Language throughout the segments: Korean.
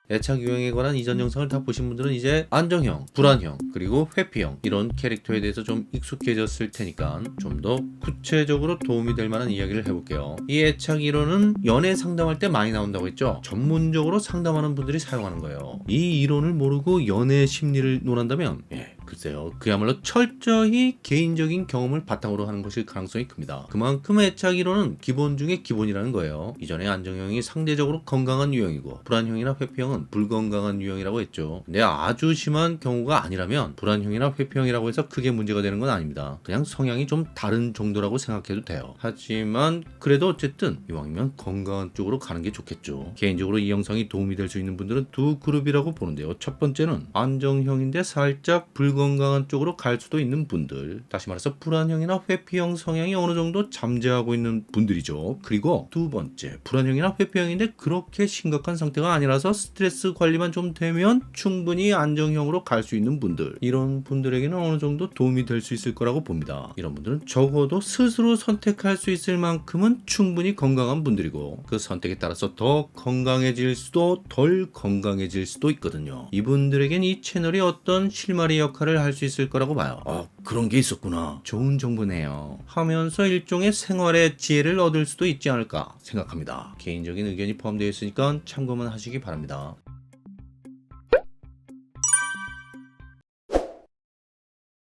애착 유형에 관한 이전 영상을 다 보신 분들은 이제 안정형, 불안형, 그리고 회피형 이런 캐릭터에 대해서 좀 익숙해졌을 테니까 좀 더 구체적으로 도움이 될 만한 이야기를 해볼게요. 이 애착 이론은 연애 상담할 때 많이 나온다고 했죠. 전문적으로 상담하는 분들이 사용하는 거예요. 이 이론을 모르고 연애 심리를 논한다면 글쎄요, 그야말로 철저히 개인적인 경험을 바탕으로 하는 것일 가능성이 큽니다. 그만큼 애착 이론은 기본 중에 기본이라는 거예요. 이전에 안정형이 상대적으로 건강한 유형이고 불안형이나 회피형은 불건강한 유형이라고 했죠. 근데 아주 심한 경우가 아니라면 불안형이나 회피형이라고 해서 크게 문제가 되는 건 아닙니다. 그냥 성향이 좀 다른 정도라고 생각해도 돼요. 하지만 그래도 어쨌든 이왕이면 건강한 쪽으로 가는 게 좋겠죠. 개인적으로 이 영상이 도움이 될 수 있는 분들은 두 그룹이라고 보는데요. 첫 번째는 안정형인데 살짝 불건강한 쪽으로 갈 수도 있는 분들, 다시 말해서 불안형이나 회피형 성향이 어느 정도 잠재하고 있는 분들이죠. 그리고 두 번째, 불안형이나 회피형인데 그렇게 심각한 상태가 아니라서 스트레스 관리만 좀 되면 충분히 안정형으로 갈 수 있는 분들, 이런 분들에게는 어느 정도 도움이 될 수 있을 거라고 봅니다. 이런 분들은 적어도 스스로 선택할 수 있을 만큼은 충분히 건강한 분들이고 그 선택에 따라서 더 건강해질 수도 덜 건강해질 수도 있거든요. 이분들에겐 이 채널이 어떤 실마리 역할을 할 수 있을 거라고 봐요. 그런 게 있었구나. 좋은 정보네요. 하면서 일종의 생활의 지혜를 얻을 수도 있지 않을까 생각합니다. 개인적인 의견이 포함되어 있으니까 참고만 하시기 바랍니다.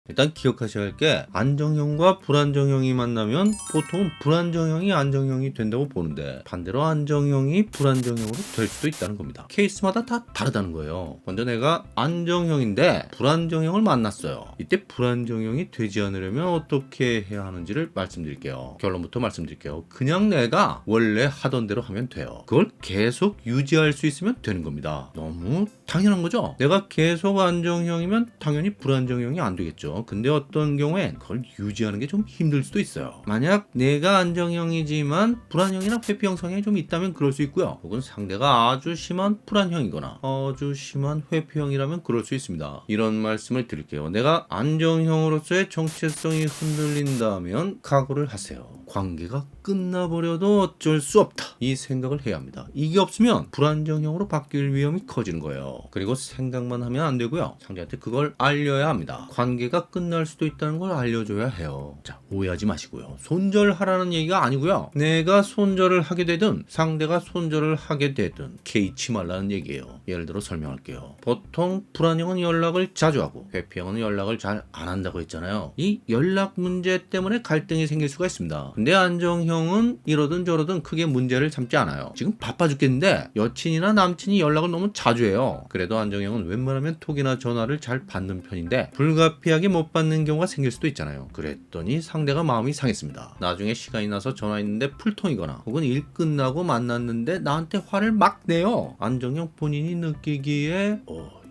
일단 기억하셔야 할 게 안정형과 불안정형이 만나면 보통 불안정형이 안정형이 된다고 보는데 반대로 안정형이 불안정형으로 될 수도 있다는 겁니다. 케이스마다 다 다르다는 거예요. 먼저 내가 안정형인데 불안정형을 만났어요. 이때 불안정형이 되지 않으려면 어떻게 해야 하는지를 말씀드릴게요. 결론부터 말씀드릴게요. 그냥 내가 원래 하던 대로 하면 돼요. 그걸 계속 유지할 수 있으면 되는 겁니다. 너무 당연한 거죠? 내가 계속 안정형이면 당연히 불안정형이 안 되겠죠. 근데 어떤 경우엔 그걸 유지하는 게 좀 힘들 수도 있어요. 만약 내가 안정형이지만 불안형이나 회피형 성향이 좀 있다면 그럴 수 있고요. 혹은 상대가 아주 심한 불안형이거나 아주 심한 회피형이라면 그럴 수 있습니다. 이런 말씀을 드릴게요. 내가 안정형으로서의 정체성이 흔들린다면 각오를 하세요. 관계가 끝나버려도 어쩔 수 없다. 이 생각을 해야 합니다. 이게 없으면 불안정형으로 바뀔 위험이 커지는 거예요. 그리고 생각만 하면 안 되고요. 상대한테 그걸 알려야 합니다. 관계가 끝날 수도 있다는 걸 알려줘야 해요. 자, 오해하지 마시고요. 손절하라는 얘기가 아니고요. 내가 손절을 하게 되든 상대가 손절을 하게 되든 개의치 말라는 얘기예요. 예를 들어 설명할게요. 보통 불안형은 연락을 자주 하고 회피형은 연락을 잘 안 한다고 했잖아요. 이 연락 문제 때문에 갈등이 생길 수가 있습니다. 근데 안정형은 이러든 저러든 크게 문제를 삼지 않아요. 지금 바빠 죽겠는데 여친이나 남친이 연락을 너무 자주 해요. 그래도 안정형은 웬만하면 톡이나 전화를 잘 받는 편인데 불가피하게 못 받는 경우가 생길 수도 있잖아요. 그랬더니 상대가 마음이 상했습니다. 나중에 시간이 나서 전화했는데 풀통이거나 혹은 일 끝나고 만났는데 나한테 화를 막 내요. 안정형 본인이 느끼기에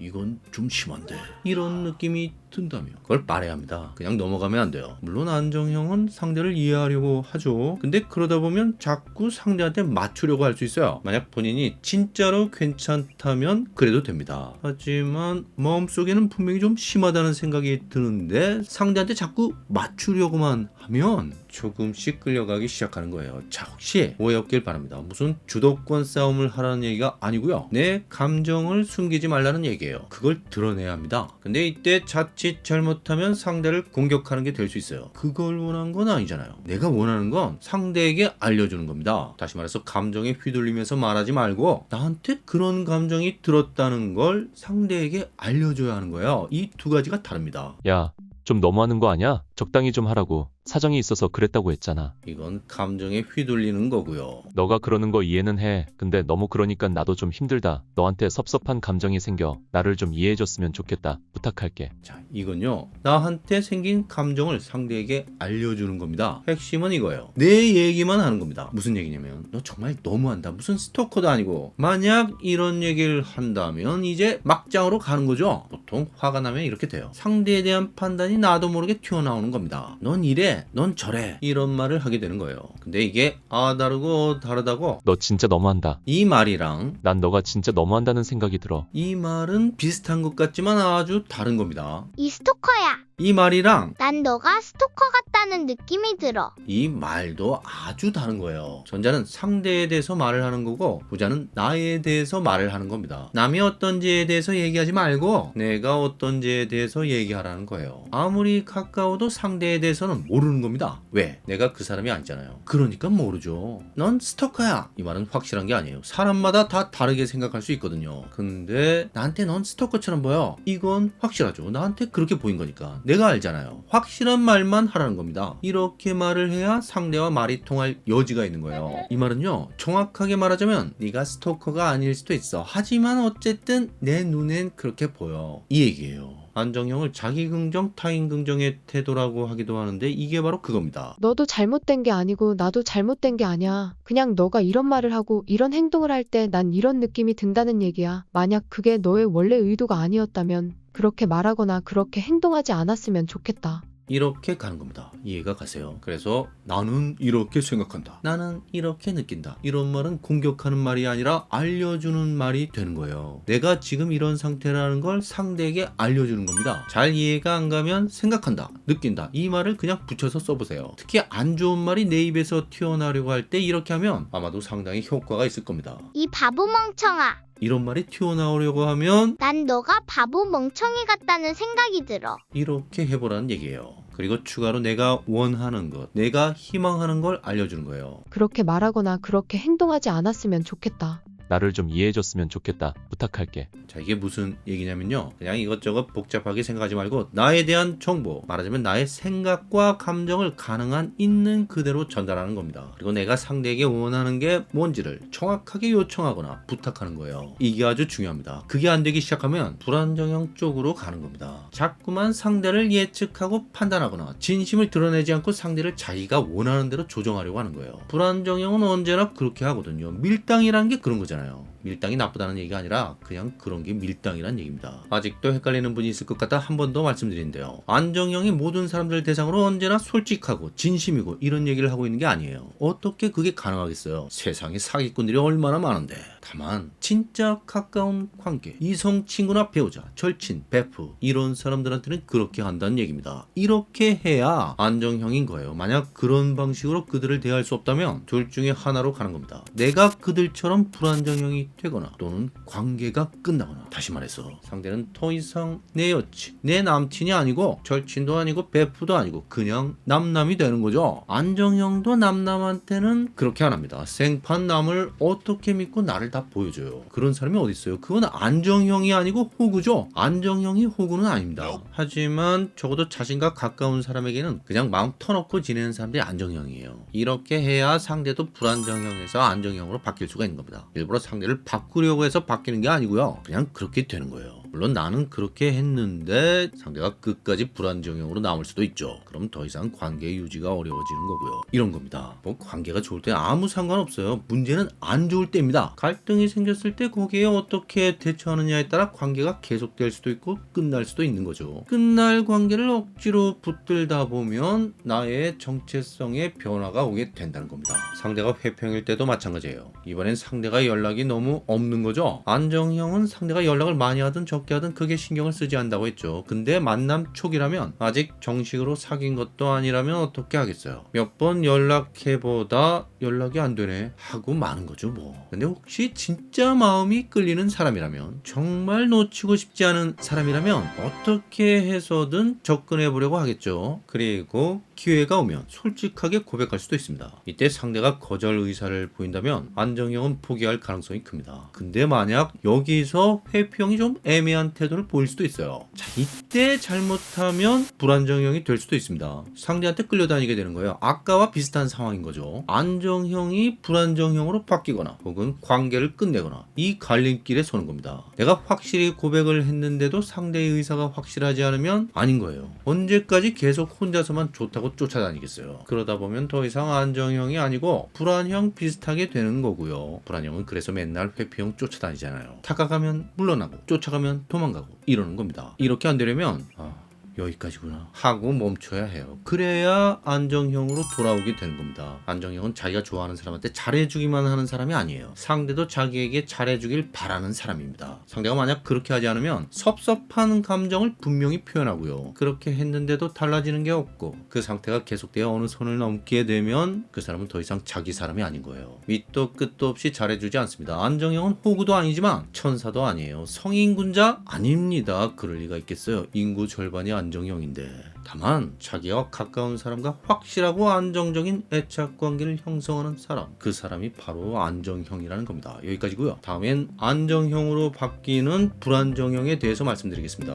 이건 좀 심한데 이런 느낌이 든다면 그걸 말해야 합니다. 그냥 넘어가면 안 돼요. 물론 안정형은 상대를 이해하려고 하죠. 근데 그러다 보면 자꾸 상대한테 맞추려고 할 수 있어요. 만약 본인이 진짜로 괜찮다면 그래도 됩니다. 하지만 마음속에는 분명히 좀 심하다는 생각이 드는데 상대한테 자꾸 맞추려고만 하면 조금씩 끌려가기 시작하는 거예요. 자, 혹시 오해 없길 바랍니다. 무슨 주도권 싸움을 하라는 얘기가 아니고요. 내 감정을 숨기지 말라는 얘기예요. 그걸 드러내야 합니다. 근데 이때 자칫 잘못하면 상대를 공격하는 게 될 수 있어요. 그걸 원하는 건 아니잖아요. 내가 원하는 건 상대에게 알려주는 겁니다. 다시 말해서 감정에 휘둘리면서 말하지 말고 나한테 그런 감정이 들었다는 걸 상대에게 알려줘야 하는 거예요. 이 두 가지가 다릅니다. 야, 좀 너무하는 거 아니야? 적당히 좀 하라고. 사정이 있어서 그랬다고 했잖아. 이건 감정에 휘둘리는 거고요. 너가 그러는 거 이해는 해. 근데 너무 그러니까 나도 좀 힘들다. 너한테 섭섭한 감정이 생겨. 나를 좀 이해해줬으면 좋겠다. 부탁할게. 자, 이건요. 나한테 생긴 감정을 상대에게 알려주는 겁니다. 핵심은 이거예요. 내 얘기만 하는 겁니다. 무슨 얘기냐면 너 정말 너무한다. 무슨 스토커도 아니고. 만약 이런 얘기를 한다면 이제 막장으로 가는 거죠. 보통 화가 나면 이렇게 돼요. 상대에 대한 판단이 나도 모르게 튀어나오는 겁니다. 넌 이래. 넌 저래. 이런 말을 하게 되는 거예요. 근데 이게 다르고 다르다고 너 진짜 너무한다. 이 말이랑 난 너가 진짜 너무한다는 생각이 들어. 이 말은 비슷한 것 같지만 아주 다른 겁니다. 이 스토커야. 이 말이랑 난 너가 스토커 같다는 느낌이 들어. 이 말도 아주 다른 거예요. 전자는 상대에 대해서 말을 하는 거고 후자는 나에 대해서 말을 하는 겁니다. 남이 어떤지에 대해서 얘기하지 말고 내가 어떤지에 대해서 얘기하라는 거예요. 아무리 가까워도 상대에 대해서는 모르는 겁니다. 왜? 내가 그 사람이 아니잖아요. 그러니까 모르죠. 넌 스토커야. 이 말은 확실한 게 아니에요. 사람마다 다 다르게 생각할 수 있거든요. 근데 나한테 넌 스토커처럼 보여. 이건 확실하죠. 나한테 그렇게 보인 거니까. 내가 알잖아요. 확실한 말만 하라는 겁니다. 이렇게 말을 해야 상대와 말이 통할 여지가 있는 거예요. 이 말은요, 정확하게 말하자면 네가 스토커가 아닐 수도 있어. 하지만 어쨌든 내 눈엔 그렇게 보여. 이 얘기예요. 안정형을 자기 긍정, 타인 긍정의 태도라고 하기도 하는데 이게 바로 그겁니다. 너도 잘못된 게 아니고 나도 잘못된 게 아니야. 그냥 너가 이런 말을 하고 이런 행동을 할 때 난 이런 느낌이 든다는 얘기야. 만약 그게 너의 원래 의도가 아니었다면 그렇게 말하거나 그렇게 행동하지 않았으면 좋겠다. 이렇게 가는 겁니다. 이해가 가세요? 그래서 나는 이렇게 생각한다. 나는 이렇게 느낀다. 이런 말은 공격하는 말이 아니라 알려주는 말이 되는 거예요. 내가 지금 이런 상태라는 걸 상대에게 알려주는 겁니다. 잘 이해가 안 가면 생각한다, 느낀다. 이 말을 그냥 붙여서 써보세요. 특히 안 좋은 말이 내 입에서 튀어나오려고 할 때 이렇게 하면 아마도 상당히 효과가 있을 겁니다. 이 바보 멍청아. 이런 말이 튀어나오려고 하면 난 너가 바보 멍청이 같다는 생각이 들어. 이렇게 해보라는 얘기예요. 그리고 추가로 내가 원하는 것, 내가 희망하는 걸 알려주는 거예요. 그렇게 말하거나 그렇게 행동하지 않았으면 좋겠다. 나를 좀 이해해줬으면 좋겠다. 부탁할게. 자, 이게 무슨 얘기냐면요, 그냥 이것저것 복잡하게 생각하지 말고 나에 대한 정보, 말하자면 나의 생각과 감정을 가능한 있는 그대로 전달하는 겁니다. 그리고 내가 상대에게 원하는 게 뭔지를 정확하게 요청하거나 부탁하는 거예요. 이게 아주 중요합니다. 그게 안 되기 시작하면 불안정형 쪽으로 가는 겁니다. 자꾸만 상대를 예측하고 판단하거나 진심을 드러내지 않고 상대를 자기가 원하는 대로 조정하려고 하는 거예요. 불안정형은 언제나 그렇게 하거든요. 밀당이라는 게 그런 거잖아요. 밀당이 나쁘다는 얘기가 아니라 그냥 그런 게 밀당이란 얘기입니다. 아직도 헷갈리는 분이 있을 것 같아 한 번 더 말씀드리는데요. 안정형이 모든 사람들 대상으로 언제나 솔직하고 진심이고 이런 얘기를 하고 있는 게 아니에요. 어떻게 그게 가능하겠어요? 세상에 사기꾼들이 얼마나 많은데. 다만 진짜 가까운 관계, 이성 친구나 배우자, 절친, 베프 이런 사람들한테는 그렇게 한다는 얘기입니다. 이렇게 해야 안정형인 거예요. 만약 그런 방식으로 그들을 대할 수 없다면 둘 중에 하나로 가는 겁니다. 내가 그들처럼 불안정형이 되거나 또는 관계가 끝나거나, 다시 말해서 상대는 더 이상 내 여친, 내 남친이 아니고 절친도 아니고 베프도 아니고 그냥 남남이 되는 거죠. 안정형도 남남한테는 그렇게 안 합니다. 생판 남을 어떻게 믿고 나를 다 보여줘요. 그런 사람이 어디 있어요? 그건 안정형이 아니고 호구죠. 안정형이 호구는 아닙니다. 하지만 적어도 자신과 가까운 사람에게는 그냥 마음 터놓고 지내는 사람들이 안정형이에요. 이렇게 해야 상대도 불안정형에서 안정형으로 바뀔 수가 있는 겁니다. 일부러 상대를 바꾸려고 해서 바뀌는 게 아니고요. 그냥 그렇게 되는 거예요. 물론 나는 그렇게 했는데 상대가 끝까지 불안정형으로 남을 수도 있죠. 그럼 더 이상 관계 유지가 어려워지는 거고요. 이런 겁니다. 뭐 관계가 좋을 때 아무 상관없어요. 문제는 안 좋을 때입니다. 갈등이 생겼을 때 거기에 어떻게 대처하느냐에 따라 관계가 계속될 수도 있고 끝날 수도 있는 거죠. 끝날 관계를 억지로 붙들다 보면 나의 정체성에 변화가 오게 된다는 겁니다. 상대가 회평일 때도 마찬가지예요. 이번엔 상대가 연락이 너무 없는 거죠. 안정형은 상대가 연락을 많이 하든 적게 하든 크게 신경을 쓰지 않는다고 했죠. 근데 만남 초기라면, 아직 정식으로 사귄 것도 아니라면 어떻게 하겠어요. 몇 번 연락해보다 연락이 안 되네 하고 마는 거죠 뭐. 근데 혹시 진짜 마음이 끌리는 사람이라면, 정말 놓치고 싶지 않은 사람이라면 어떻게 해서든 접근해 보려고 하겠죠. 그리고 기회가 오면 솔직하게 고백할 수도 있습니다. 이때 상대가 거절 의사를 보인다면 안정형은 포기할 가능성이 큽니다. 근데 만약 여기서 회피형이 좀 애매한 태도를 보일 수도 있어요. 자, 이때 잘못하면 불안정형이 될 수도 있습니다. 상대한테 끌려다니게 되는 거예요. 아까와 비슷한 상황인 거죠. 안정형이 불안정형으로 바뀌거나 혹은 관계를 끝내거나 이 갈림길에 서는 겁니다. 내가 확실히 고백을 했는데도 상대의 의사가 확실하지 않으면 아닌 거예요. 언제까지 계속 혼자서만 좋다고 쫓아다니겠어요. 그러다 보면 더 이상 안정형이 아니고 불안형 비슷하게 되는 거고요. 불안형은 그래서 맨날 회피형 쫓아다니잖아요. 다가가면 물러나고 쫓아가면 도망가고 이러는 겁니다. 이렇게 안 되려면 여기까지구나 하고 멈춰야 해요. 그래야 안정형으로 돌아오게 되는 겁니다. 안정형은 자기가 좋아하는 사람한테 잘해주기만 하는 사람이 아니에요. 상대도 자기에게 잘해주길 바라는 사람입니다. 상대가 만약 그렇게 하지 않으면 섭섭한 감정을 분명히 표현하고요. 그렇게 했는데도 달라지는 게 없고 그 상태가 계속되어 어느 선을 넘게 되면 그 사람은 더 이상 자기 사람이 아닌 거예요. 밑도 끝도 없이 잘해주지 않습니다. 안정형은 호구도 아니지만 천사도 아니에요. 성인군자 아닙니다. 그럴 리가 있겠어요. 인구 절반이 안정형인데. 다만 자기와 가까운 사람과 확실하고 안정적인 애착 관계를 형성하는 사람, 그 사람이 바로 안정형이라는 겁니다. 여기까지고요. 다음엔 안정형으로 바뀌는 불안정형에 대해서 말씀드리겠습니다.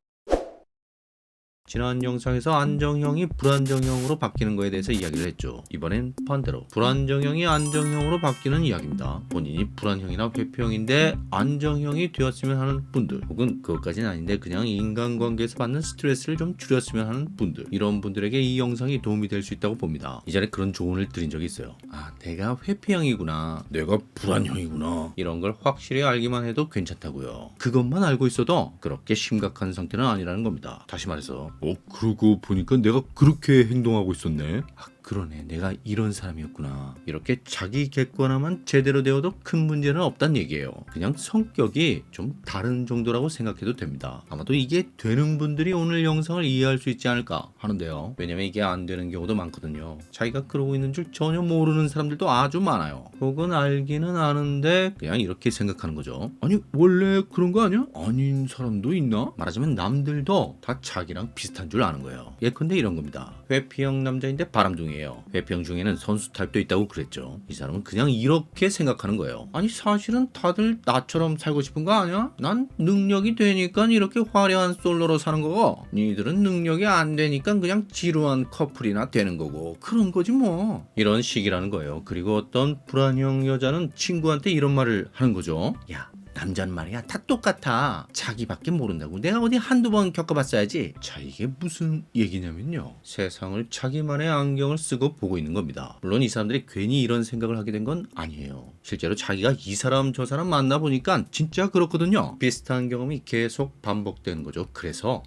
지난 영상에서 안정형이 불안정형으로 바뀌는 거에 대해서 이야기를 했죠. 이번엔 반대로 불안정형이 안정형으로 바뀌는 이야기입니다. 본인이 불안형이나 회피형인데 안정형이 되었으면 하는 분들, 혹은 그것까지는 아닌데 그냥 인간관계에서 받는 스트레스를 좀 줄였으면 하는 분들, 이런 분들에게 이 영상이 도움이 될 수 있다고 봅니다. 이전에 그런 조언을 드린 적이 있어요. 아, 내가 회피형이구나, 내가 불안형이구나, 이런 걸 확실히 알기만 해도 괜찮다고요. 그것만 알고 있어도 그렇게 심각한 상태는 아니라는 겁니다. 다시 말해서 그러고 보니까 내가 그렇게 행동하고 있었네. 그러네, 내가 이런 사람이었구나. 이렇게 자기 객관화만 제대로 되어도 큰 문제는 없단 얘기예요. 그냥 성격이 좀 다른 정도라고 생각해도 됩니다. 아마도 이게 되는 분들이 오늘 영상을 이해할 수 있지 않을까 하는데요. 왜냐면 이게 안 되는 경우도 많거든요. 자기가 그러고 있는 줄 전혀 모르는 사람들도 아주 많아요. 혹은 알기는 아는데 그냥 이렇게 생각하는 거죠. 아니, 원래 그런 거 아니야? 아닌 사람도 있나? 말하자면 남들도 다 자기랑 비슷한 줄 아는 거예요. 예컨대 이런 겁니다. 회피형 남자인데 바람둥이에요. 회피형 중에는 선수 타입도 있다고 그랬죠. 이 사람은 그냥 이렇게 생각하는 거예요. 아니, 사실은 다들 나처럼 살고 싶은 거 아니야? 난 능력이 되니까 이렇게 화려한 솔로로 사는 거고, 니들은 능력이 안 되니까 그냥 지루한 커플이나 되는 거고, 그런 거지 뭐. 이런 식이라는 거예요. 그리고 어떤 불안형 여자는 친구한테 이런 말을 하는 거죠. 야, 남자는 말이야 다 똑같아. 자기밖에 모른다고. 내가 어디 한두 번 겪어봤어야지. 자, 이게 무슨 얘기냐면요, 세상을 자기만의 안경을 쓰고 보고 있는 겁니다. 물론 이 사람들이 괜히 이런 생각을 하게 된 건 아니에요. 실제로 자기가 이 사람 저 사람 만나보니까 진짜 그렇거든요. 비슷한 경험이 계속 반복되는 거죠. 그래서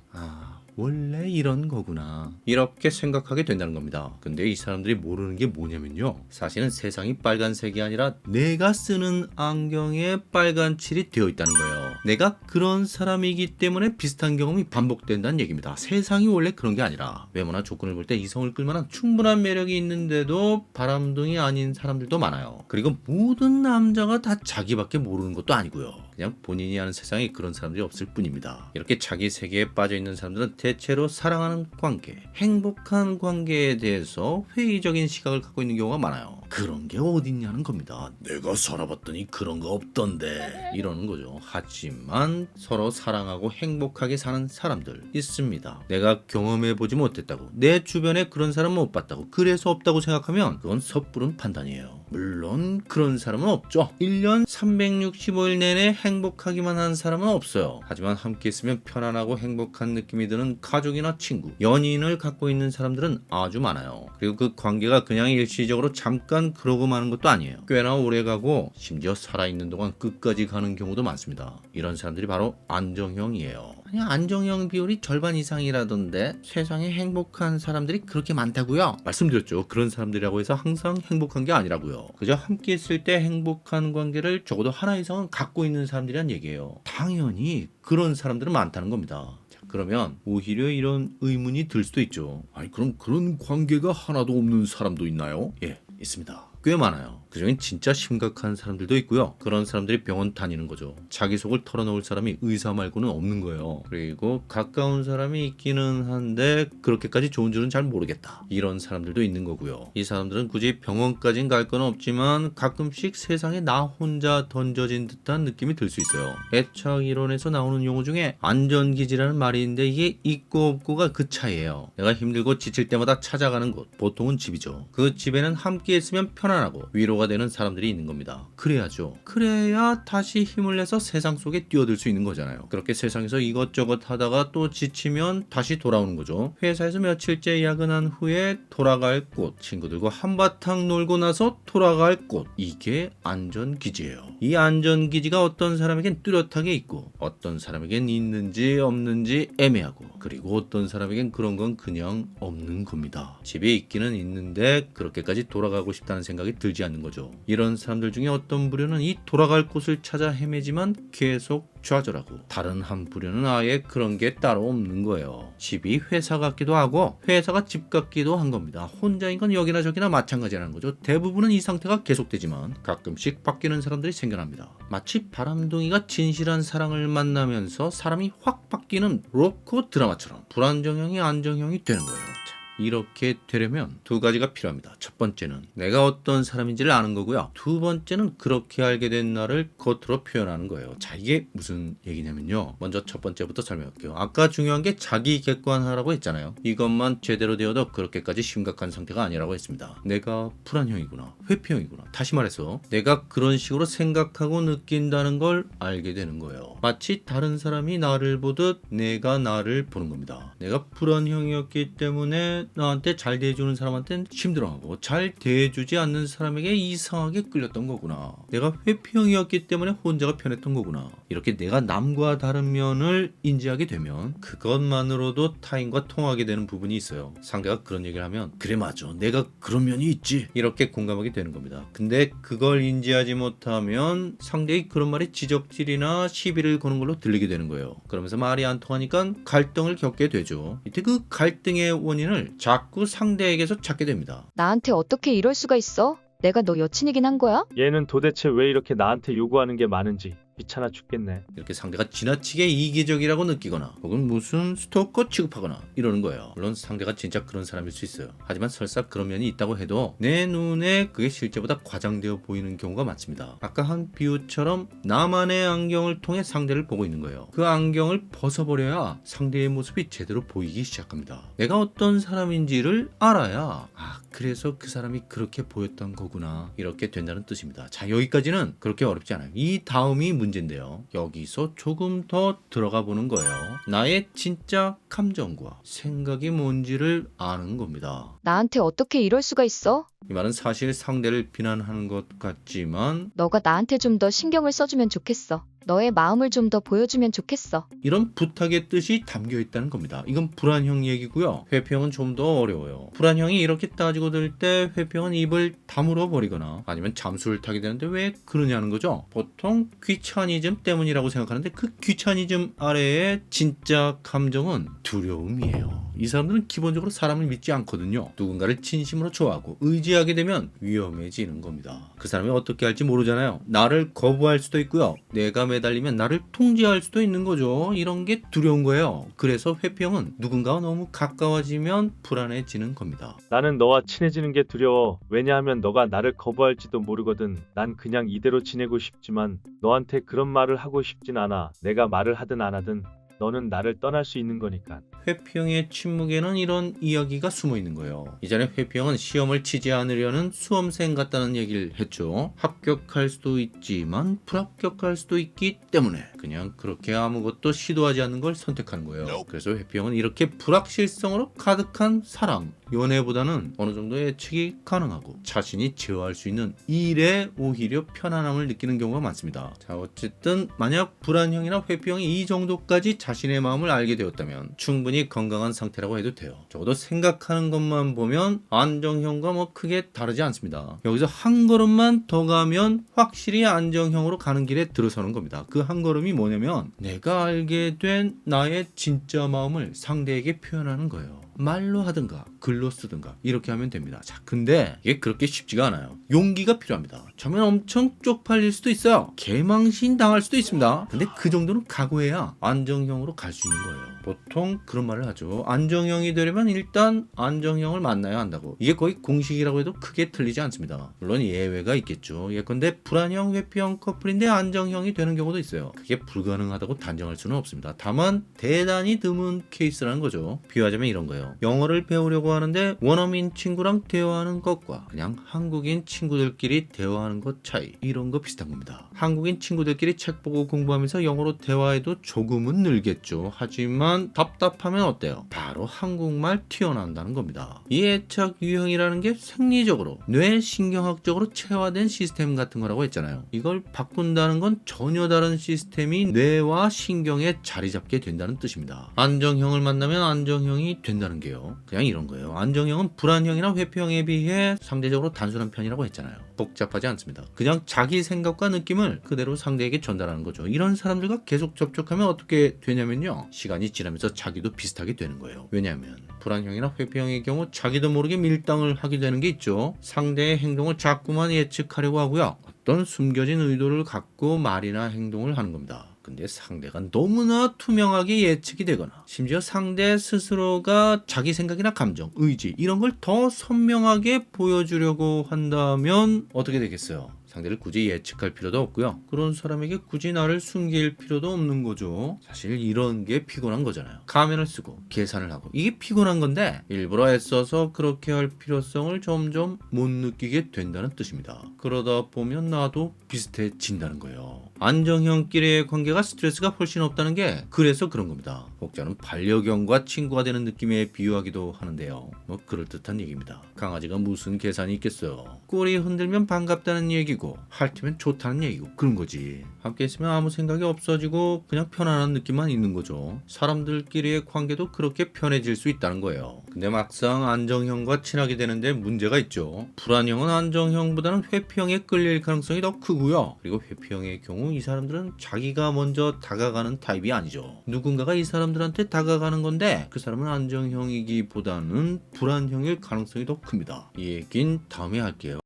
원래 이런 거구나, 이렇게 생각하게 된다는 겁니다. 근데 이 사람들이 모르는 게 뭐냐면요, 사실은 세상이 빨간색이 아니라 내가 쓰는 안경에 빨간 칠이 되어 있다는 거예요. 내가 그런 사람이기 때문에 비슷한 경험이 반복된다는 얘기입니다. 세상이 원래 그런 게 아니라, 외모나 조건을 볼 때 이성을 끌만한 충분한 매력이 있는데도 바람둥이 아닌 사람들도 많아요. 그리고 모든 남자가 다 자기밖에 모르는 것도 아니고요. 그냥 본인이 아는 세상에 그런 사람들이 없을 뿐입니다. 이렇게 자기 세계에 빠져 있는 사람들은 대체로 사랑하는 관계, 행복한 관계에 대해서 회의적인 시각을 갖고 있는 경우가 많아요. 그런 게 어딨냐는 겁니다. 내가 살아봤더니 그런 거 없던데, 이러는 거죠. 하지만 서로 사랑하고 행복하게 사는 사람들 있습니다. 내가 경험해보지 못했다고, 내 주변에 그런 사람 못 봤다고, 그래서 없다고 생각하면 그건 섣부른 판단이에요. 물론 그런 사람은 없죠. 1년 365일 내내 행복하기만 한 사람은 없어요. 하지만 함께 있으면 편안하고 행복한 느낌이 드는 가족이나 친구, 연인을 갖고 있는 사람들은 아주 많아요. 그리고 그 관계가 그냥 일시적으로 잠깐 그러고 마는 것도 아니에요. 꽤나 오래 가고 심지어 살아있는 동안 끝까지 가는 경우도 많습니다. 이런 사람들이 바로 안정형이에요. 아니, 안정형 비율이 절반 이상이라던데 세상에 행복한 사람들이 그렇게 많다고요? 말씀드렸죠. 그런 사람들이라고 해서 항상 행복한 게 아니라고요. 그저 함께 있을 때 행복한 관계를 적어도 하나 이상은 갖고 있는 사람들이란 얘기예요. 당연히 그런 사람들은 많다는 겁니다. 그러면 오히려 이런 의문이 들 수도 있죠. 아니, 그럼 그런 관계가 하나도 없는 사람도 있나요? 예, 있습니다. 꽤 많아요. 그중엔 진짜 심각한 사람들도 있고요. 그런 사람들이 병원 다니는 거죠. 자기 속을 털어놓을 사람이 의사 말고는 없는 거예요. 그리고 가까운 사람이 있기는 한데 그렇게까지 좋은 줄은 잘 모르겠다, 이런 사람들도 있는 거고요. 이 사람들은 굳이 병원까진 갈 건 없지만 가끔씩 세상에 나 혼자 던져진 듯한 느낌이 들 수 있어요. 애착 이론에서 나오는 용어 중에 안전기지라는 말이 있는데 이게 있고 없고가 그 차이예요. 내가 힘들고 지칠 때마다 찾아가는 곳, 보통은 집이죠. 그 집에는 함께 있으면 편안하고 위로가 기초가 되는 사람들이 있는 겁니다. 그래야죠. 그래야 다시 힘을 내서 세상 속에 뛰어들 수 있는 거잖아요. 그렇게 세상에서 이것저것 하다가 또 지치면 다시 돌아오는 거죠. 회사에서 며칠째 야근한 후에 돌아갈 곳, 친구들과 한바탕 놀고 나서 돌아갈 곳, 이게 안전기지예요. 이 안전기지가 어떤 사람에겐 뚜렷하게 있고 어떤 사람에겐 있는지 없는지 애매하고, 그리고 어떤 사람에겐 그런 건 그냥 없는 겁니다. 집에 있기는 있는데 그렇게까지 돌아가고 싶다는 생각이 들지 않는 거죠. 이런 사람들 중에 어떤 부류는 이 돌아갈 곳을 찾아 헤매지만 계속 좌절하고, 다른 한 부류는 아예 그런 게 따로 없는 거예요. 집이 회사 같기도 하고 회사가 집 같기도 한 겁니다. 혼자인 건 여기나 저기나 마찬가지라는 거죠. 대부분은 이 상태가 계속되지만 가끔씩 바뀌는 사람들이 생겨납니다. 마치 바람둥이가 진실한 사랑을 만나면서 사람이 확 바뀌는 로코 드라마처럼 불안정형이 안정형이 되는 거예요. 이렇게 되려면 두 가지가 필요합니다. 첫 번째는 내가 어떤 사람인지를 아는 거고요. 두 번째는 그렇게 알게 된 나를 겉으로 표현하는 거예요. 자, 이게 무슨 얘기냐면요. 먼저 첫 번째부터 설명할게요. 아까 중요한 게 자기 객관화라고 했잖아요. 이것만 제대로 되어도 그렇게까지 심각한 상태가 아니라고 했습니다. 내가 불안형이구나, 회피형이구나. 다시 말해서 내가 그런 식으로 생각하고 느낀다는 걸 알게 되는 거예요. 마치 다른 사람이 나를 보듯 내가 나를 보는 겁니다. 내가 불안형이었기 때문에 나한테 잘 대해주는 사람한테는 힘들어하고 잘 대해주지 않는 사람에게 이상하게 끌렸던 거구나. 내가 회피형이었기 때문에 혼자가 편했던 거구나. 이렇게 내가 남과 다른 면을 인지하게 되면 그것만으로도 타인과 통하게 되는 부분이 있어요. 상대가 그런 얘기를 하면 그래 맞아, 내가 그런 면이 있지, 이렇게 공감하게 되는 겁니다. 근데 그걸 인지하지 못하면 상대의 그런 말이 지적질이나 시비를 거는 걸로 들리게 되는 거예요. 그러면서 말이 안 통하니까 갈등을 겪게 되죠. 이때 그 갈등의 원인을 자꾸 상대에게서 찾게 됩니다. 나한테 어떻게 이럴 수가 있어? 내가 너 여친이긴 한 거야? 얘는 도대체 왜 이렇게 나한테 요구하는 게 많은지 귀찮아 죽겠네. 이렇게 상대가 지나치게 이기적이라고 느끼거나 혹은 무슨 스토커 취급하거나 이러는 거예요. 물론 상대가 진짜 그런 사람일 수 있어요. 하지만 설사 그런 면이 있다고 해도 내 눈에 그게 실제보다 과장되어 보이는 경우가 많습니다. 아까 한 비유처럼 나만의 안경을 통해 상대를 보고 있는 거예요. 그 안경을 벗어버려야 상대의 모습이 제대로 보이기 시작합니다. 내가 어떤 사람인지를 알아야 그래서 그 사람이 그렇게 보였던 거구나, 이렇게 된다는 뜻입니다. 자, 여기까지는 그렇게 어렵지 않아요. 이 다음이 문제인데요. 여기서 조금 더 들어가 보는 거예요. 나의 진짜 감정과 생각이 뭔지를 아는 겁니다. 나한테 어떻게 이럴 수가 있어? 이 말은 사실 상대를 비난하는 것 같지만 너가 나한테 좀 더 신경을 써주면 좋겠어. 너의 마음을 좀 더 보여주면 좋겠어. 이런 부탁의 뜻이 담겨 있다는 겁니다. 이건 불안형 얘기고요. 회피형은 좀 더 어려워요. 불안형이 이렇게 따지고 들 때 회피형은 입을 다물어 버리거나 아니면 잠수를 타게 되는데 왜 그러냐는 거죠. 보통 귀차니즘 때문이라고 생각하는데 그 귀차니즘 아래의 진짜 감정은 두려움이에요. 이 사람들은 기본적으로 사람을 믿지 않거든요. 누군가를 진심으로 좋아하고 의지하게 되면 위험해지는 겁니다. 그 사람이 어떻게 할지 모르잖아요. 나를 거부할 수도 있고요. 내가 매달리면 나를 통제할 수도 있는 거죠. 이런 게 두려운 거예요. 그래서 회피형은 누군가와 너무 가까워지면 불안해지는 겁니다. 나는 너와 친해지는 게 두려워. 왜냐하면 너가 나를 거부할지도 모르거든. 난 그냥 이대로 지내고 싶지만 너한테 그런 말을 하고 싶진 않아. 내가 말을 하든 안 하든 너는 나를 떠날 수 있는 거니까. 회피형의 침묵에는 이런 이야기가 숨어 있는 거예요. 이전에 회피형은 시험을 치지 않으려는 수험생 같다는 얘기를 했죠. 합격할 수도 있지만 불합격할 수도 있기 때문에 그냥 그렇게 아무것도 시도하지 않는 걸 선택하는 거예요. 그래서 회피형은 이렇게 불확실성으로 가득한 사랑, 연애보다는 어느 정도 예측이 가능하고 자신이 제어할 수 있는 일에 오히려 편안함을 느끼는 경우가 많습니다. 자, 어쨌든 만약 불안형이나 회피형이 이 정도까지 자신의 마음을 알게 되었다면 충분히 건강한 상태라고 해도 돼요. 적어도 생각하는 것만 보면 안정형과 뭐 크게 다르지 않습니다. 여기서 한 걸음만 더 가면 확실히 안정형으로 가는 길에 들어서는 겁니다. 그 한 걸음이 뭐냐면 내가 알게 된 나의 진짜 마음을 상대에게 표현하는 거예요. 말로 하든가 글로 쓰든가 이렇게 하면 됩니다. 자, 근데 이게 그렇게 쉽지가 않아요. 용기가 필요합니다. 처음엔 엄청 쪽팔릴 수도 있어요. 개망신 당할 수도 있습니다. 근데 그 정도는 각오해야 안정형으로 갈 수 있는 거예요. 보통 그런 말을 하죠. 안정형이 되려면 일단 안정형을 만나야 한다고. 이게 거의 공식이라고 해도 크게 틀리지 않습니다. 물론 예외가 있겠죠. 예컨대 불안형, 회피형 커플인데 안정형이 되는 경우도 있어요. 그게 불가능하다고 단정할 수는 없습니다. 다만 대단히 드문 케이스라는 거죠. 비유하자면 이런 거예요. 있죠. 영어를 배우려고 하는데 원어민 친구랑 대화하는 것과 그냥 한국인 친구들끼리 대화하는 것 차이, 이런 거 비슷한 겁니다. 한국인 친구들끼리 책 보고 공부하면서 영어로 대화해도 조금은 늘겠죠. 하지만 답답하면 어때요? 바로 한국말 튀어나온다는 겁니다. 이 애착 유형이라는 게 생리적으로 뇌신경학적으로 체화된 시스템 같은 거라고 했잖아요. 이걸 바꾼다는 건 전혀 다른 시스템이 뇌와 신경에 자리 잡게 된다는 뜻입니다. 안정형을 만나면 안정형이 된다는 게요, 그냥 이런 거예요. 안정형은 불안형이나 회피형에 비해 상대적으로 단순한 편이라고 했잖아요. 복잡하지 않습니다. 그냥 자기 생각과 느낌을 그대로 상대에게 전달하는 거죠. 이런 사람들과 계속 접촉하면 어떻게 되냐면요, 시간이 지나면서 자기도 비슷하게 되는 거예요. 왜냐하면 불안형이나 회피형의 경우 자기도 모르게 밀당을 하게 되는 게 있죠. 상대의 행동을 자꾸만 예측하려고 하고요, 어떤 숨겨진 의도를 갖고 말이나 행동을 하는 겁니다. 근데 상대가 너무나 투명하게 예측이 되거나 심지어 상대 스스로가 자기 생각이나 감정, 의지 이런 걸 더 선명하게 보여주려고 한다면 어떻게 되겠어요? 상대를 굳이 예측할 필요도 없고요, 그런 사람에게 굳이 나를 숨길 필요도 없는 거죠. 사실 이런 게 피곤한 거잖아요. 가면을 쓰고 계산을 하고 이게 피곤한 건데 일부러 애써서 그렇게 할 필요성을 점점 못 느끼게 된다는 뜻입니다. 그러다 보면 나도 비슷해진다는 거예요. 안정형끼리의 관계가 스트레스가 훨씬 없다는 게 그래서 그런 겁니다. 혹자는 반려견과 친구가 되는 느낌에 비유하기도 하는데요, 뭐 그럴듯한 얘기입니다. 강아지가 무슨 계산이 있겠어요. 꼬리 흔들면 반갑다는 얘기고 핥으면 좋다는 얘기고 그런 거지. 함께 있으면 아무 생각이 없어지고 그냥 편안한 느낌만 있는 거죠. 사람들끼리의 관계도 그렇게 편해질 수 있다는 거예요. 근데 막상 안정형과 친하게 되는데 문제가 있죠. 불안형은 안정형보다는 회피형에 끌릴 가능성이 더 크고요. 그리고 회피형의 경우 이 사람들은 자기가 먼저 다가가는 타입이 아니죠. 누군가가 이 사람들한테 다가가는 건데 그 사람은 안정형이기보다는 불안형일 가능성이 더 큽니다. 이 얘긴 다음에 할게요.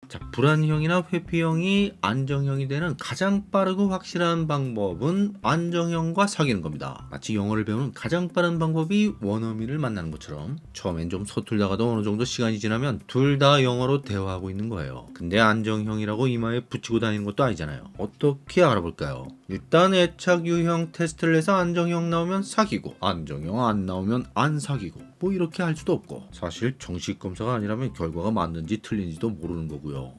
자, 불안형이나 회피형이 안정형이 되는 가장 빠르고 확실한 방법은 안정형과 사귀는 겁니다. 마치 영어를 배우는 가장 빠른 방법이 원어민을 만나는 것처럼 처음엔 좀 서툴다가도 어느 정도 시간이 지나면 둘 다 영어로 대화하고 있는 거예요. 근데 안정형이라고 이마에 붙이고 다니는 것도 아니잖아요. 어떻게 알아볼까요? 일단 애착 유형 테스트를 해서 안정형 나오면 사귀고 안정형 안 나오면 안 사귀고 뭐 이렇게 할 수도 없고, 사실 정식 검사가 아니라면 결과가 맞는지 틀린지도 모르는 거고요.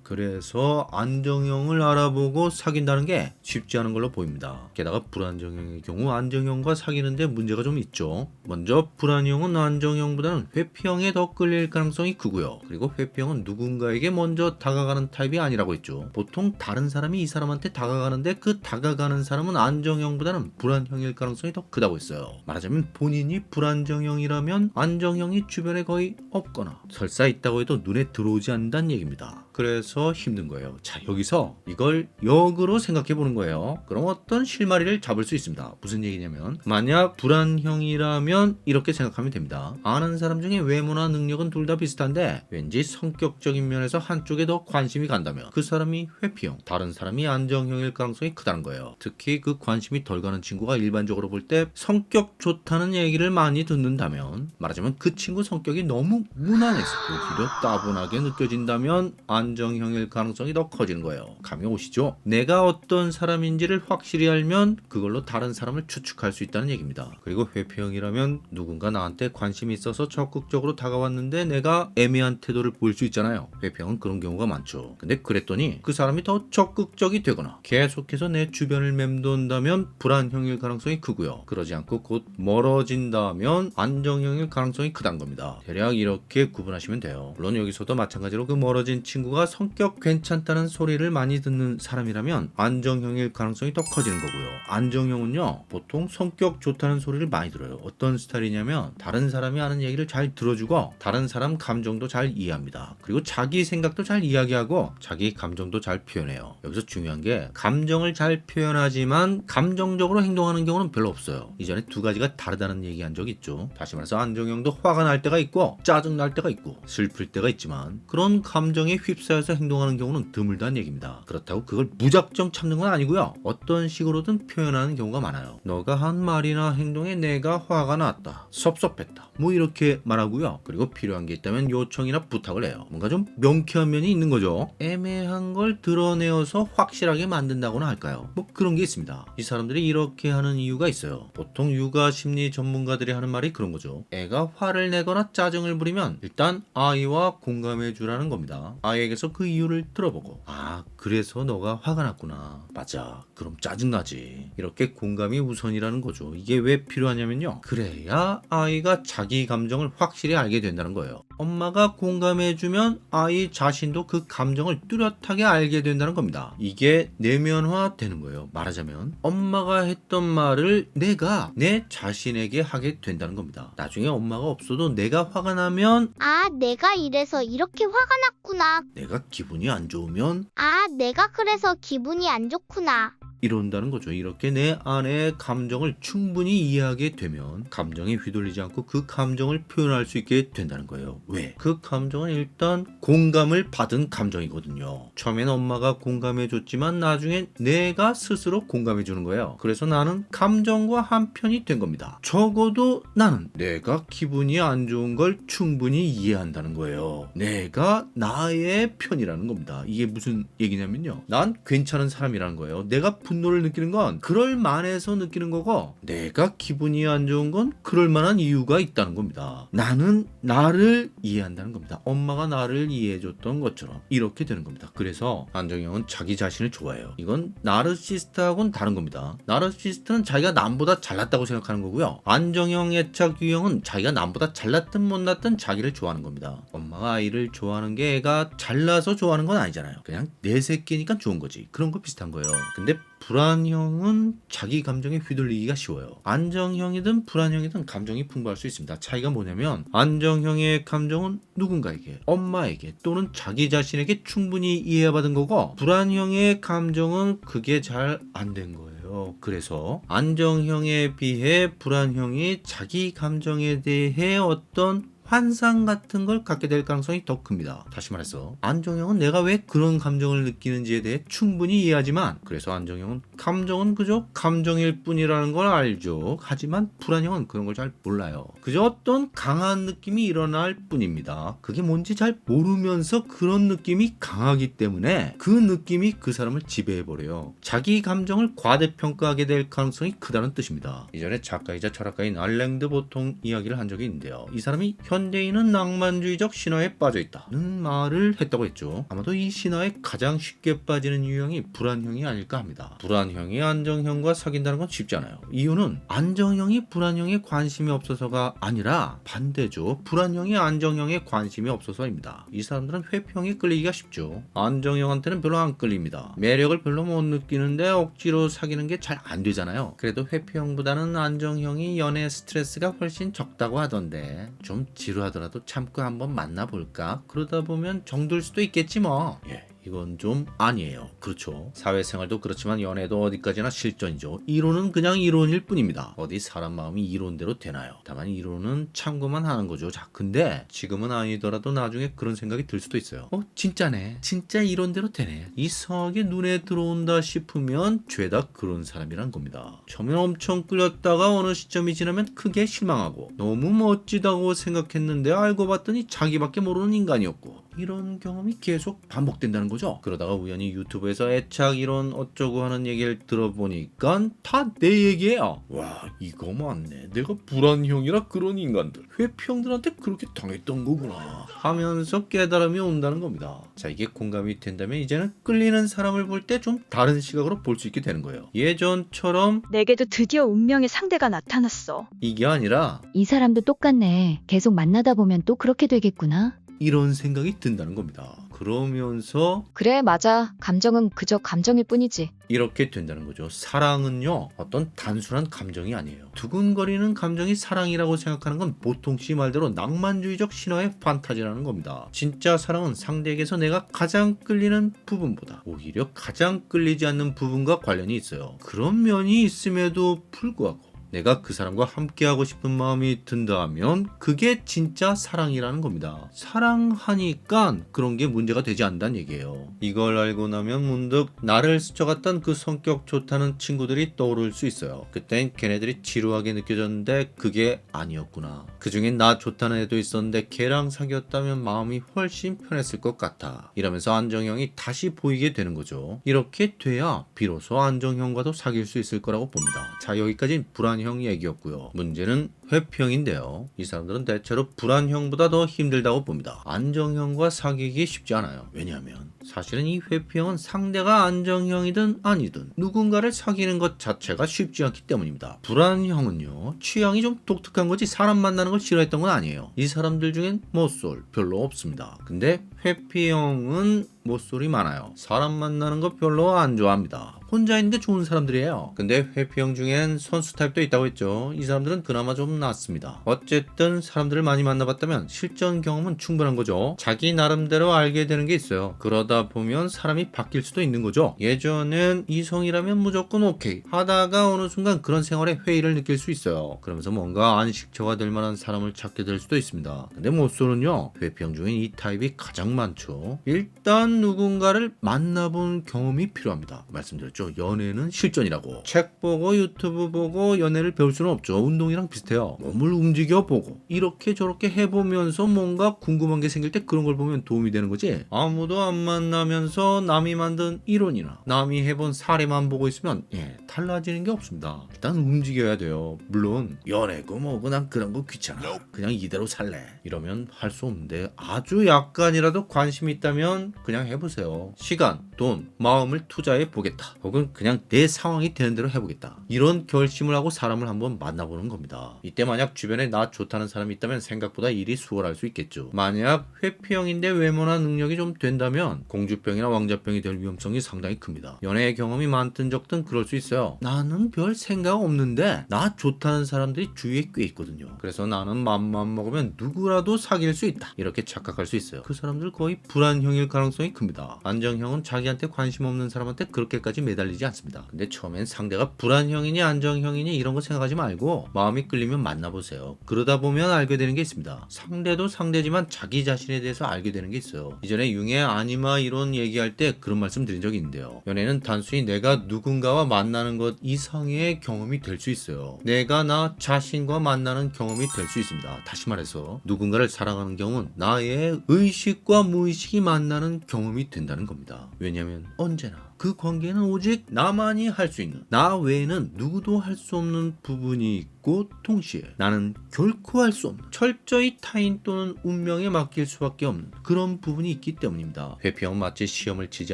그래서 안정형을 알아보고 사귄다는 게 쉽지 않은 걸로 보입니다. 게다가 불안정형의 경우 안정형과 사귀는데 문제가 좀 있죠. 먼저 불안형은 안정형보다는 회피형에 더 끌릴 가능성이 크고요. 그리고 회피형은 누군가에게 먼저 다가가는 타입이 아니라고 했죠. 보통 다른 사람이 이 사람한테 다가가는데 그 다가가는 사람은 안정형보다는 불안형일 가능성이 더 크다고 했어요. 말하자면 본인이 불안정형이라면 안정형이 주변에 거의 없거나 설사 있다고 해도 눈에 들어오지 않는다는 얘기입니다. 그래서 힘든 거예요. 자, 여기서 이걸 역으로 생각해 보는 거예요. 그럼 어떤 실마리를 잡을 수 있습니다. 무슨 얘기냐면 만약 불안형이라면 이렇게 생각하면 됩니다. 아는 사람 중에 외모나 능력은 둘 다 비슷한데 왠지 성격적인 면에서 한쪽에 더 관심이 간다면 그 사람이 회피형, 다른 사람이 안정형일 가능성이 크다는 거예요. 특히 그 관심이 덜 가는 친구가 일반적으로 볼 때 성격 좋다는 얘기를 많이 듣는다면, 말하자면 그 친구 성격이 너무 무난해서 오히려 따분하게 느껴진다면 안정형일 가능성이 더 커지는 거예요. 감이 오시죠? 내가 어떤 사람인지를 확실히 알면 그걸로 다른 사람을 추측할 수 있다는 얘기입니다. 그리고 회피형이라면 누군가 나한테 관심이 있어서 적극적으로 다가왔는데 내가 애매한 태도를 보일 수 있잖아요. 회피형은 그런 경우가 많죠. 근데 그랬더니 그 사람이 더 적극적이 되거나 계속해서 내 주변을 맴돈다면 불안형일 가능성이 크고요. 그러지 않고 곧 멀어진다면 안정형일 가능성이 크다는 겁니다. 대략 이렇게 구분하시면 돼요. 물론 여기서도 마찬가지로 그 멀어진 친구가 성격 괜찮다는 소리를 많이 듣는 사람이라면 안정형일 가능성이 더 커지는 거고요. 안정형은요, 보통 성격 좋다는 소리를 많이 들어요. 어떤 스타일이냐면 다른 사람이 하는 얘기를 잘 들어주고 다른 사람 감정도 잘 이해합니다. 그리고 자기 생각도 잘 이야기하고 자기 감정도 잘 표현해요. 여기서 중요한 게 감정을 잘 표현하지만 감정적으로 행동하는 경우는 별로 없어요. 이전에 두 가지가 다르다는 얘기한 적 있죠. 다시 말해서 안정형도 화가 날 때가 있고 짜증 날 때가 있고 슬플 때가 있지만 그런 감정에 휩싸여서 행동하는 경우는 드물다는 얘기입니다. 그렇다고 그걸 무작정 참는 건 아니고요. 어떤 식으로든 표현하는 경우가 많아요. 너가 한 말이나 행동에 내가 화가 났다, 섭섭했다, 뭐 이렇게 말하고요. 그리고 필요한 게 있다면 요청이나 부탁을 해요. 뭔가 좀 명쾌한 면이 있는 거죠. 애매한 걸 드러내어서 확실하게 만든다고나 할까요? 뭐 그런 게 있습니다. 이 사람들이 이렇게 하는 이유가 있어요. 보통 육아 심리 전문가들이 하는 말이 그런 거죠. 애가 화를 내거나 짜증을 부리면 일단 아이와 공감해 주라는 겁니다. 아이에게서 그 이유를 들어보고, 아 그래서 너가 화가 났구나, 맞아, 그럼 짜증나지, 이렇게 공감이 우선이라는 거죠. 이게 왜 필요하냐면요, 그래야 아이가 자기 감정을 확실히 알게 된다는 거예요. 엄마가 공감해주면 아이 자신도 그 감정을 뚜렷하게 알게 된다는 겁니다. 이게 내면화 되는 거예요. 말하자면 엄마가 했던 말을 내가 내 자신에게 하게 된다는 겁니다. 나중에 엄마가 없어도 내가 화가 나면, 아, 내가 이래서 이렇게 화가 났구나. 내가 기분이 안 좋으면 아, 내가 그래서 기분이 안 좋구나. 이런다는 거죠. 이렇게 내 안의 감정을 충분히 이해하게 되면 감정에 휘둘리지 않고 그 감정을 표현할 수 있게 된다는 거예요. 왜? 그 감정은 일단 공감을 받은 감정이거든요. 처음에는 엄마가 공감해 줬지만 나중에 내가 스스로 공감해 주는 거예요. 그래서 나는 감정과 한편이 된 겁니다. 적어도 나는 내가 기분이 안 좋은 걸 충분히 이해한다는 거예요. 내가 나의 편이라는 겁니다. 이게 무슨 얘기냐면요, 난 괜찮은 사람이라는 거예요. 내가 분노를 느끼는 건 그럴 만해서 느끼는 거고, 내가 기분이 안 좋은 건 그럴 만한 이유가 있다는 겁니다. 나는 나를 이해한다는 겁니다. 엄마가 나를 이해해줬던 것처럼 이렇게 되는 겁니다. 그래서 안정형은 자기 자신을 좋아해요. 이건 나르시스트하고는 다른 겁니다. 나르시스트는 자기가 남보다 잘났다고 생각하는 거고요. 안정형 애착 유형은 자기가 남보다 잘났든 못났든 자기를 좋아하는 겁니다. 엄마가 아이를 좋아하는 게 애가 잘나서 좋아하는 건 아니잖아요. 그냥 내 새끼니까 좋은 거지. 그런 거 비슷한 거예요. 근데 불안형은 자기 감정에 휘둘리기가 쉬워요. 안정형이든 불안형이든 감정이 풍부할 수 있습니다. 차이가 뭐냐면 안정형의 감정은 누군가에게, 엄마에게 또는 자기 자신에게 충분히 이해받은 거고, 불안형의 감정은 그게 잘 안 된 거예요. 그래서 안정형에 비해 불안형이 자기 감정에 대해 어떤 환상 같은 걸 갖게 될 가능성이 더 큽니다. 다시 말해서 안정형은 내가 왜 그런 감정을 느끼는지에 대해 충분히 이해하지만, 그래서 안정형은 감정은 그저 감정일 뿐이라는 걸 알죠. 하지만 불안형은 그런 걸 잘 몰라요. 그저 어떤 강한 느낌이 일어날 뿐입니다. 그게 뭔지 잘 모르면서 그런 느낌이 강하기 때문에 그 느낌이 그 사람을 지배해버려요. 자기 감정을 과대평가하게 될 가능성이 크다는 뜻입니다. 이전에 작가이자 철학가인 알랭드 보통 이야기를 한 적이 있는데요. 이 사람이 현대인은 낭만주의적 신화에 빠져있다는 말을 했다고 했죠. 아마도 이 신화에 가장 쉽게 빠지는 유형이 불안형이 아닐까 합니다. 불안형이 안정형과 사귄다는 건 쉽지 않아요. 이유는 안정형이 불안형에 관심이 없어서가 아니라 반대죠. 불안형이 안정형에 관심이 없어서입니다. 이 사람들은 회피형에 끌리기가 쉽죠. 안정형한테는 별로 안 끌립니다. 매력을 별로 못 느끼는데 억지로 사귀는 게 잘 안 되잖아요. 그래도 회피형보다는 안정형이 연애 스트레스가 훨씬 적다고 하던데, 좀 지루하더라도 참고 한번 만나볼까? 그러다 보면 정들 수도 있겠지 뭐. 이건 좀 아니에요. 그렇죠. 사회생활도 그렇지만 연애도 어디까지나 실전이죠. 이론은 그냥 이론일 뿐입니다. 어디 사람 마음이 이론대로 되나요? 다만 이론은 참고만 하는 거죠. 자, 근데 지금은 아니더라도 나중에 그런 생각이 들 수도 있어요. 진짜네. 진짜 이론대로 되네. 이상하게 눈에 들어온다 싶으면 죄다 그런 사람이란 겁니다. 처음엔 엄청 끌렸다가 어느 시점이 지나면 크게 실망하고, 너무 멋지다고 생각했는데 알고 봤더니 자기밖에 모르는 인간이었고, 이런 경험이 계속 반복된다는 거죠. 그러다가 우연히 유튜브에서 애착 이론 어쩌고 하는 얘기를 들어보니까 다 내 얘기예요. 와, 이거 맞네. 내가 불안형이라 그런 인간들, 회피형들한테 그렇게 당했던 거구나 하면서 깨달음이 온다는 겁니다. 자, 이게 공감이 된다면 이제는 끌리는 사람을 볼 때 좀 다른 시각으로 볼 수 있게 되는 거예요. 예전처럼 내게도 드디어 운명의 상대가 나타났어. 이게 아니라 이 사람도 똑같네. 계속 만나다 보면 또 그렇게 되겠구나. 이런 생각이 든다는 겁니다. 그러면서 그래, 맞아. 감정은 그저 감정일 뿐이지. 이렇게 된다는 거죠. 사랑은요, 어떤 단순한 감정이 아니에요. 두근거리는 감정이 사랑이라고 생각하는 건 보통시 말대로 낭만주의적 신화의 판타지라는 겁니다. 진짜 사랑은 상대에게서 내가 가장 끌리는 부분보다 오히려 가장 끌리지 않는 부분과 관련이 있어요. 그런 면이 있음에도 불구하고 내가 그 사람과 함께하고 싶은 마음이 든다면 그게 진짜 사랑이라는 겁니다. 사랑하니까 그런 게 문제가 되지 않는다는 얘기예요. 이걸 알고 나면 문득 나를 스쳐갔던 그 성격 좋다는 친구들이 떠오를 수 있어요. 그땐 걔네들이 지루하게 느껴졌는데 그게 아니었구나. 그중엔 나 좋다는 애도 있었는데 걔랑 사귀었다면 마음이 훨씬 편했을 것 같아. 이러면서 안정형이 다시 보이게 되는 거죠. 이렇게 돼야 비로소 안정형과도 사귈 수 있을 거라고 봅니다. 자, 여기까지는 불안형 얘기였고요. 문제는 회피형인데요. 이 사람들은 대체로 불안형보다 더 힘들다고 봅니다. 안정형과 사귀기 쉽지 않아요. 왜냐하면 사실은 이 회피형은 상대가 안정형이든 아니든 누군가를 사귀는 것 자체가 쉽지 않기 때문입니다. 불안형은요, 취향이 좀 독특한 거지 사람 만나는 걸 싫어했던 건 아니에요. 이 사람들 중엔 모쏠 별로 없습니다. 근데 회피형은 모쏠이 많아요. 사람 만나는 거 별로 안 좋아합니다. 혼자 있는 게 좋은 사람들이에요. 근데 회피형 중엔 선수 타입도 있다고 했죠. 이 사람들은 그나마 좀 낫습니다. 어쨌든 사람들을 많이 만나봤다면 실전 경험은 충분한 거죠. 자기 나름대로 알게 되는 게 있어요. 그러다 보면 사람이 바뀔 수도 있는 거죠. 예전엔 이성이라면 무조건 오케이 하다가 어느 순간 그런 생활에 회의를 느낄 수 있어요. 그러면서 뭔가 안식처가 될 만한 사람을 찾게 될 수도 있습니다. 근데 모쏠은요, 회피형 중엔 이 타입이 가장 많죠. 일단 누군가를 만나본 경험이 필요합니다. 말씀드렸죠. 연애는 실전이라고. 책 보고 유튜브 보고 연애를 배울 수는 없죠. 운동이랑 비슷해요. 몸을 움직여 보고 이렇게 저렇게 해보면서 뭔가 궁금한 게 생길 때 그런 걸 보면 도움이 되는 거지. 아무도 안 만나면서 남이 만든 이론이나 남이 해본 사례만 보고 있으면 달라지는 게 없습니다. 일단 움직여야 돼요. 물론 연애고 뭐고 난 그런 거 귀찮아. 그냥 이대로 살래. 이러면 할 수 없는데 아주 약간이라도 관심이 있다면 그냥 해보세요. 시간, 돈, 마음을 투자해 보겠다. 혹은 그냥 내 상황이 되는 대로 해보겠다. 이런 결심을 하고 사람을 한번 만나보는 겁니다. 이때 만약 주변에 나 좋다는 사람이 있다면 생각보다 일이 수월할 수 있겠죠. 만약 회피형인데 외모나 능력이 좀 된다면 공주병이나 왕자병이 될 위험성이 상당히 큽니다. 연애 경험이 많든 적든 그럴 수 있어요. 나는 별 생각 없는데 나 좋다는 사람들이 주위에 꽤 있거든요. 그래서 나는 맘만 먹으면 누구라도 사귈 수 있다. 이렇게 착각할 수 있어요. 그 사람들 거의 불안형일 가능성이 큽니다. 안정형은 자기한테 관심 없는 사람한테 그렇게까지 매달리지 않습니다. 근데 처음엔 상대가 불안형이니 안정형이니 이런 거 생각하지 말고 마음이 끌리면 만나보세요. 그러다 보면 알게 되는 게 있습니다. 상대도 상대지만 자기 자신에 대해서 알게 되는 게 있어요. 이전에 융의 아니마 이론 얘기할 때 그런 말씀 드린 적이 있는데요. 연애는 단순히 내가 누군가와 만나는 것 이상의 경험이 될 수 있어요. 내가 나 자신과 만나는 경험이 될 수 있습니다. 다시 말해서 누군가를 사랑하는 경험은 나의 의식과 무의식이 만나는 경험이 된다는 겁니다. 왜냐하면 언제나 그 관계는 오직 나만이 할 수 있는, 나 외에는 누구도 할 수 없는 부분이 있고 동시에 나는 결코 할 수 없는, 철저히 타인 또는 운명에 맡길 수밖에 없는 그런 부분이 있기 때문입니다. 회피형은 마치 시험을 치지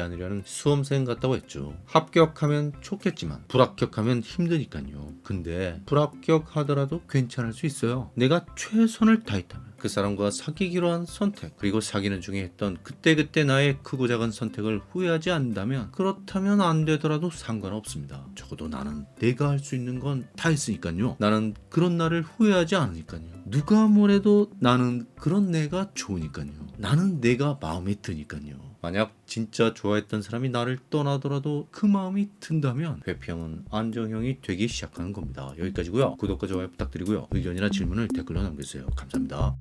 않으려는 수험생 같다고 했죠. 합격하면 좋겠지만 불합격하면 힘드니까요. 근데 불합격하더라도 괜찮을 수 있어요. 내가 최선을 다했다면 그 사람과 사귀기로 한 선택, 그리고 사귀는 중에 했던 그때그때 나의 크고 작은 선택을 후회하지 않는다면, 그렇다면 안 되더라도 상관없습니다. 적어도 나는 내가 할 수 있는 건 다 했으니까요. 나는 그런 나를 후회하지 않으니까요. 누가 뭐래도 나는 그런 내가 좋으니까요. 나는 내가 마음에 드니까요. 만약 진짜 좋아했던 사람이 나를 떠나더라도 그 마음이 든다면 회피형은 안정형이 되기 시작하는 겁니다. 여기까지고요. 구독과 좋아요 부탁드리고요. 의견이나 질문을 댓글로 남겨주세요. 감사합니다.